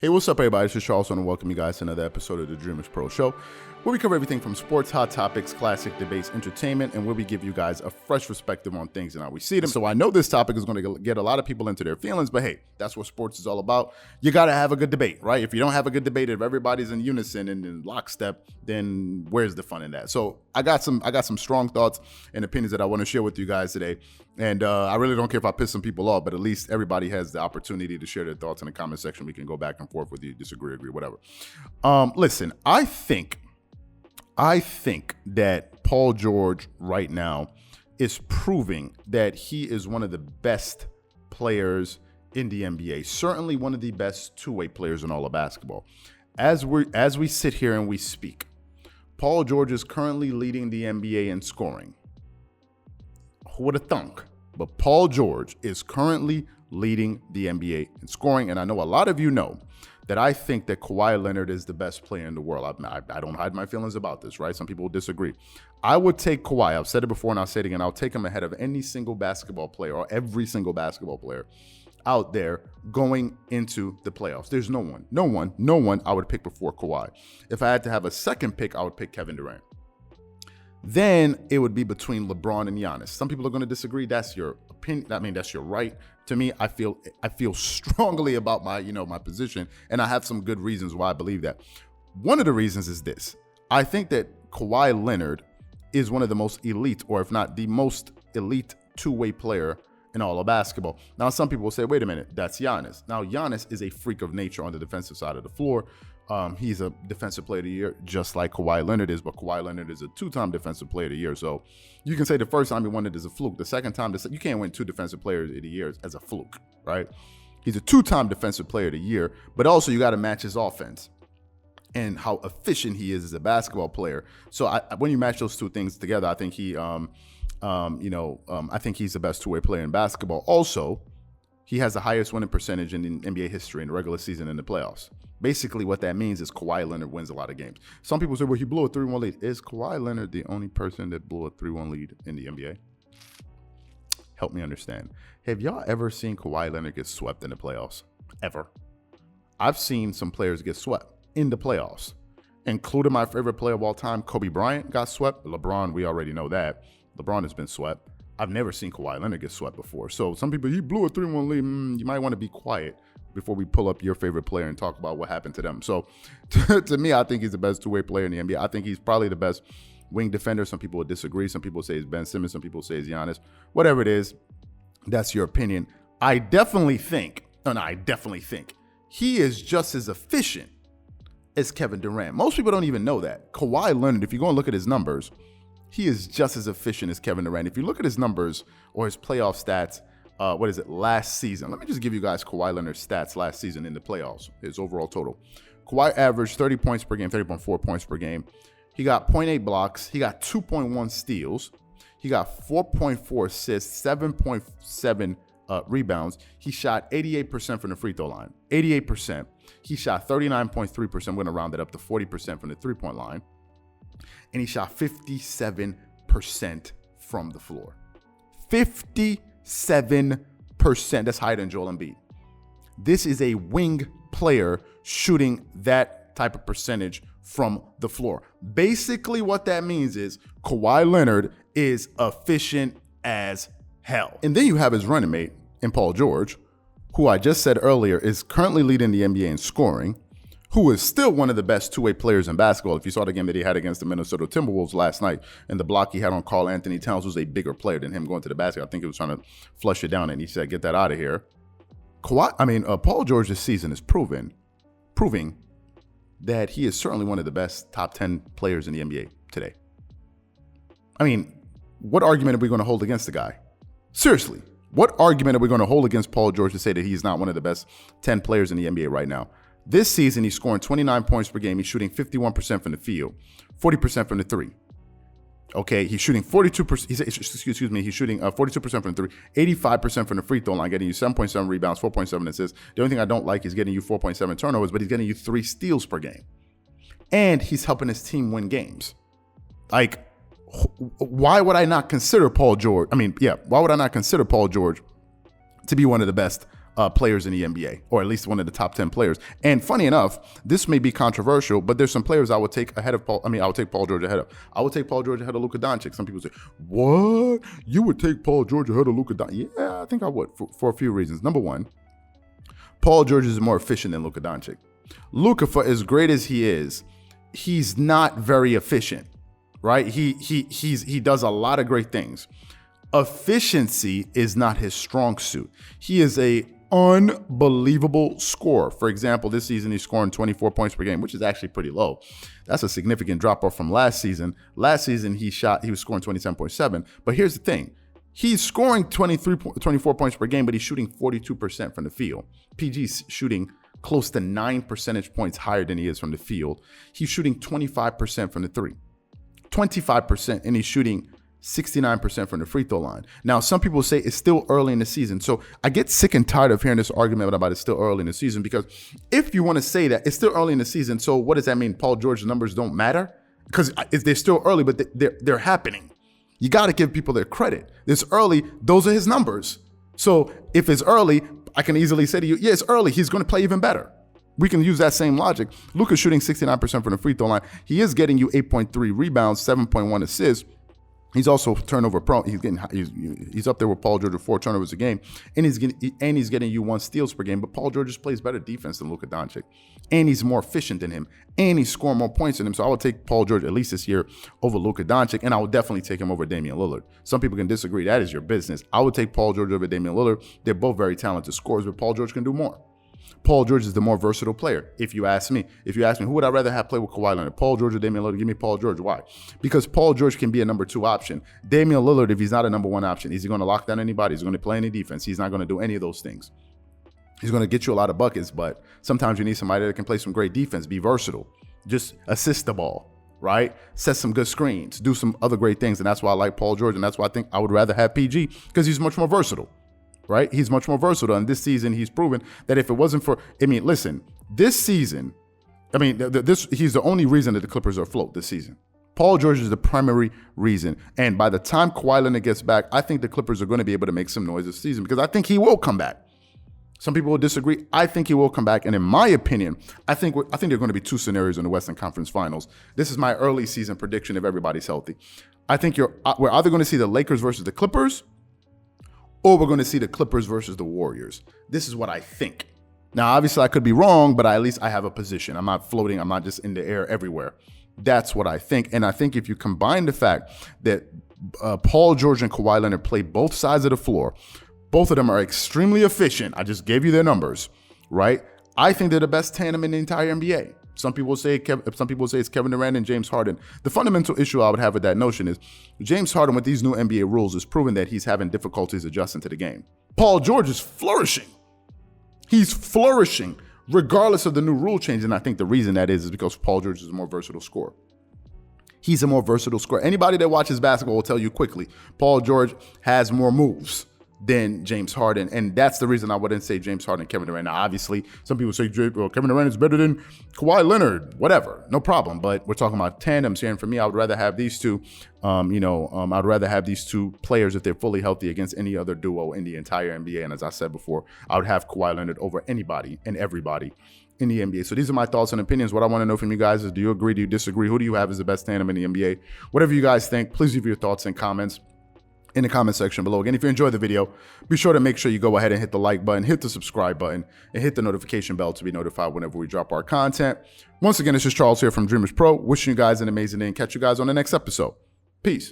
Hey, what's up, everybody? This is Charles, and welcome you guys to another episode of the Dreamerspro Show, where we cover everything from sports, hot topics, classic debates, entertainment, and where we give you guys a fresh perspective on things and how we see them. So I know this topic is going to get a lot of people into their feelings, but hey, that's what sports is all about. You got to have a good debate, right? If you don't have a good debate, if everybody's in unison and in lockstep, then where's the fun in that? So I got some strong thoughts and opinions that I want to share with you guys today. And I really don't care if I piss some people off, but at least everybody has the opportunity to share their thoughts in the comment section. We can go back and forth with you, disagree, agree, whatever. Listen, I think that Paul George right now is proving that he is one of the best players in the NBA. Certainly one of the best two-way players in all of basketball. As we sit here and we speak, Paul George is currently leading the NBA in scoring. Who would have thunk? But Paul George is currently leading the NBA in scoring. And I know a lot of you know that I think that Kawhi Leonard is the best player in the world. I don't hide my feelings about this, right? Some people will disagree. I would take Kawhi. I've said it before and I'll say it again. I'll take him ahead of any single basketball player or every single basketball player out there going into the playoffs. There's no one I would pick before Kawhi. If I had to have a second pick, I would pick Kevin Durant. Then it would be between LeBron and Giannis. Some people are going to disagree. That's your opinion. I mean, that's your right. To me, I feel strongly about my position, and I have some good reasons why I believe that. One of the reasons is this. I think that Kawhi Leonard is one of the most elite, or if not the most elite two-way player in all of basketball. Now, some people will say, wait a minute, that's Giannis. Now, Giannis is a freak of nature on the defensive side of the floor. He's a defensive player of the year, just like Kawhi Leonard is, but Kawhi Leonard is a two-time defensive player of the year. So you can say the first time he won it is a fluke. The second time, you can't win two defensive players of the year as a fluke, right? He's a two-time defensive player of the year, but also you got to match his offense and how efficient he is as a basketball player. So when you match those two things together, I think I think he's the best two-way player in basketball. Also, he has the highest winning percentage in NBA history in the regular season and the playoffs. Basically, what that means is Kawhi Leonard wins a lot of games. Some people say, well, he blew a 3-1 lead. Is Kawhi Leonard the only person that blew a 3-1 lead in the NBA? Help me understand. Have y'all ever seen Kawhi Leonard get swept in the playoffs? Ever? I've seen some players get swept in the playoffs, including my favorite player of all time, Kobe Bryant, got swept. LeBron, we already know that. LeBron has been swept. I've never seen Kawhi Leonard get swept before. So some people, he blew a 3-1 lead. You might want to be quiet before we pull up your favorite player and talk about what happened to them. So to me, I think he's the best two-way player in the NBA. I think he's probably the best wing defender. Some people would disagree. Some people say it's Ben Simmons. Some people say it's Giannis. Whatever it is, that's your opinion. I definitely think he is just as efficient as Kevin Durant. Most people don't even know that. Kawhi Leonard, if you go and look at his numbers, he is just as efficient as Kevin Durant. If you look at his numbers or his playoff stats, last season. Let me just give you guys Kawhi Leonard's stats last season in the playoffs, his overall total. Kawhi averaged 30 points per game, 30.4 points per game. He got 0.8 blocks. He got 2.1 steals. He got 4.4 assists, 7.7 rebounds. He shot 88% from the free throw line, 88%. He shot 39.3%. We're going to round it up to 40% from the three-point line. And he shot 57% from the floor. 57%. That's higher than Joel Embiid. This is a wing player shooting that type of percentage from the floor. Basically, what that means is Kawhi Leonard is efficient as hell. And then you have his running mate in Paul George, who I just said earlier is currently leading the NBA in scoring, who is still one of the best two-way players in basketball. If you saw the game that he had against the Minnesota Timberwolves last night, and the block he had on Karl Anthony Towns was a bigger player than him going to the basket. I think he was trying to flush it down, and he said, get that out of here. Paul George this season is proving that he is certainly one of the best top 10 players in the NBA today. I mean, what argument are we going to hold against the guy? Seriously, what argument are we going to hold against Paul George to say that he's not one of the best 10 players in the NBA right now? This season, he's scoring 29 points per game. He's shooting 51% from the field, 40% from the three. Okay, he's shooting 42%. He's shooting 42% from the three, 85% from the free throw line, getting you 7.7 rebounds, 4.7 assists. The only thing I don't like is getting you 4.7 turnovers, but he's getting you 3 steals per game. And he's helping his team win games. Like, why would I not consider Paul George? Why would I not consider Paul George to be one of the best players in the NBA, or at least one of the top 10 players. And funny enough, this may be controversial, but there's some players I would take ahead of Paul. I mean, I would take Paul George ahead of. I would take Paul George ahead of Luka Doncic. Some people say, "What? You would take Paul George ahead of Luka Doncic?" Yeah, I think I would for a few reasons. Number one, Paul George is more efficient than Luka Doncic. Luka, for as great as he is, he's not very efficient, right? He does a lot of great things. Efficiency is not his strong suit. He is a unbelievable scorer. For example, this season he's scoring 24 points per game, which is actually pretty low. That's a significant drop off from last season. Last season he was scoring 27.7. But here's the thing. He's scoring 24 points per game, but he's shooting 42% from the field. PG's shooting close to 9 percentage points higher than he is from the field. He's shooting 25% from the three. 25%, and he's shooting 69% from the free throw line. Now, some people say it's still early in the season. So I get sick and tired of hearing this argument about it's still early in the season, because if you want to say that it's still early in the season, so what does that mean? Paul George's numbers don't matter? Because they're still early, but they're happening. You got to give people their credit. It's early. Those are his numbers. So if it's early, I can easily say to you, yeah, it's early. He's going to play even better. We can use that same logic. Luka's shooting 69% from the free throw line. He is getting you 8.3 rebounds, 7.1 assists. He's also turnover prone. He's up there with Paul George with 4 turnovers a game, and he's getting you 1 steals per game. But Paul George just plays better defense than Luka Doncic, and he's more efficient than him, and he's scoring more points than him. So I would take Paul George at least this year over Luka Doncic, and I would definitely take him over Damian Lillard. Some people can disagree. That is your business. I would take Paul George over Damian Lillard. They're both very talented scorers, but Paul George can do more. Paul George is the more versatile player, if you ask me. If you ask me, who would I rather have play with Kawhi Leonard, Paul George or Damian Lillard? Give me Paul George. Why? Because Paul George can be a number 2 option. Damian Lillard, if he's not a number 1 option, is he going to lock down anybody? Is he going to play any defense? He's not going to do any of those things. He's going to get you a lot of buckets, but sometimes you need somebody that can play some great defense, be versatile, just assist the ball, right? Set some good screens, do some other great things, and that's why I like Paul George, and that's why I think I would rather have PG, because he's much more versatile. Right? He's much more versatile. And this season, he's proven that if it wasn't for, listen, this season, he's the only reason that the Clippers are afloat this season. Paul George is the primary reason. And by the time Kawhi Leonard gets back, I think the Clippers are going to be able to make some noise this season, because I think he will come back. Some people will disagree. I think he will come back. And in my opinion, I think there are going to be 2 scenarios in the Western Conference Finals. This is my early season prediction if everybody's healthy. I think we're either going to see the Lakers versus the Clippers, or we're going to see the Clippers versus the Warriors. This is what I think. Now, obviously, I could be wrong, but at least I have a position. I'm not floating. I'm not just in the air everywhere. That's what I think. And I think if you combine the fact that Paul George and Kawhi Leonard play both sides of the floor, both of them are extremely efficient. I just gave you their numbers, right? I think they're the best tandem in the entire NBA. Some people say it's Kevin Durant and James Harden. The fundamental issue I would have with that notion is James Harden, with these new NBA rules, is proving that he's having difficulties adjusting to the game. Paul George is flourishing. He's flourishing regardless of the new rule change. And I think the reason that is because Paul George is a more versatile scorer. He's a more versatile scorer. Anybody that watches basketball will tell you quickly, Paul George has more moves than James Harden. And that's the reason I wouldn't say James Harden and Kevin Durant. Now, obviously, some people say, well, Kevin Durant is better than Kawhi Leonard. Whatever, no problem. But we're talking about tandems here. And for me, I would rather have these two, I'd rather have these 2 players if they're fully healthy against any other duo in the entire NBA. And as I said before, I would have Kawhi Leonard over anybody and everybody in the NBA. So these are my thoughts and opinions. What I want to know from you guys is, do you agree? Do you disagree? Who do you have as the best tandem in the NBA? Whatever you guys think, please leave your thoughts and comments in the comment section below. Again, if you enjoyed the video, be sure to make sure you go ahead and hit the like button, hit the subscribe button, and hit the notification bell to be notified whenever we drop our content. Once again, this is Charles here from Dreamers Pro, wishing you guys an amazing day and catch you guys on the next episode. Peace.